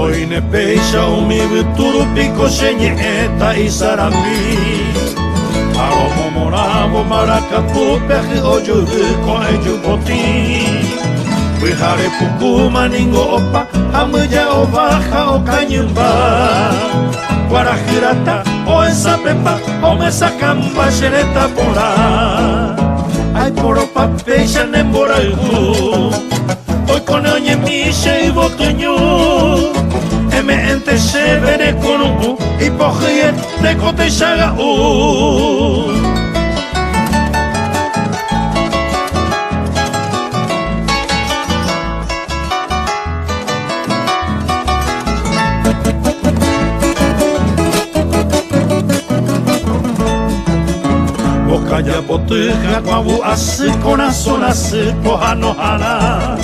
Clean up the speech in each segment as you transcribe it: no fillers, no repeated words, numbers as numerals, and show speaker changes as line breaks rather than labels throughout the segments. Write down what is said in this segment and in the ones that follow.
Oine peixa umi vituru piko senye eta isarami Aromo moravo maracatu pehi oju ko eju boti Wihare puku maningo opa hamuja o baja o kanyumba Guarajirata o esa pepa o mesa camba xereta pora Ai poro pa peixa nembora igu Oi kone onye mishe i botuñu Eme ente severe konu I pohie neko te shaga Kaya botuja kwabu asi kona sona si poha no hana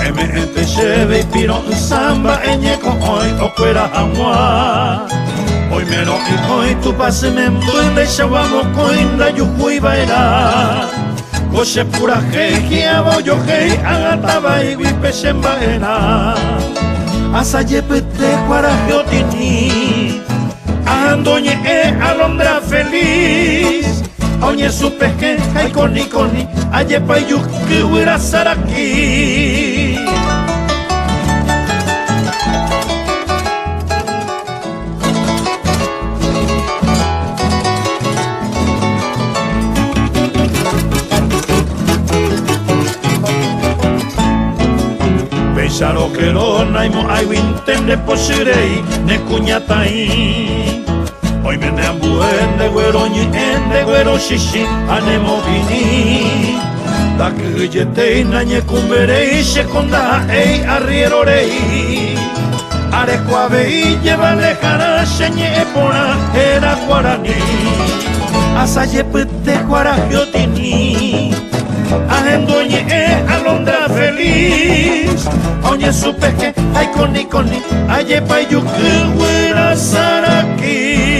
Eme ente sheve piro samba enyeko oi okwera hamwa Oi mero i oi tu pase membuende shawamo koinda yuhui baera Goshe pura hei hiabo yo hei agataba igui peshemba ena Asa yepete kwara geotini Andoñe alondra feliz Oñe supe que hay coni ayepa y yuki huira saraki Pensaro que lo naimo ay wintende posirei ne kuñatai Hoy me neambuende güero ni ende güero shishi anemo vini Da que yete na nye kumberei shekonda ei arrierorei Are kuave i lleva lejana shenye epona era guarani Asa yepete guaragiotini Ahendoñe alondra feliz Oñe supe que ay coni ayepa yuki güera saraki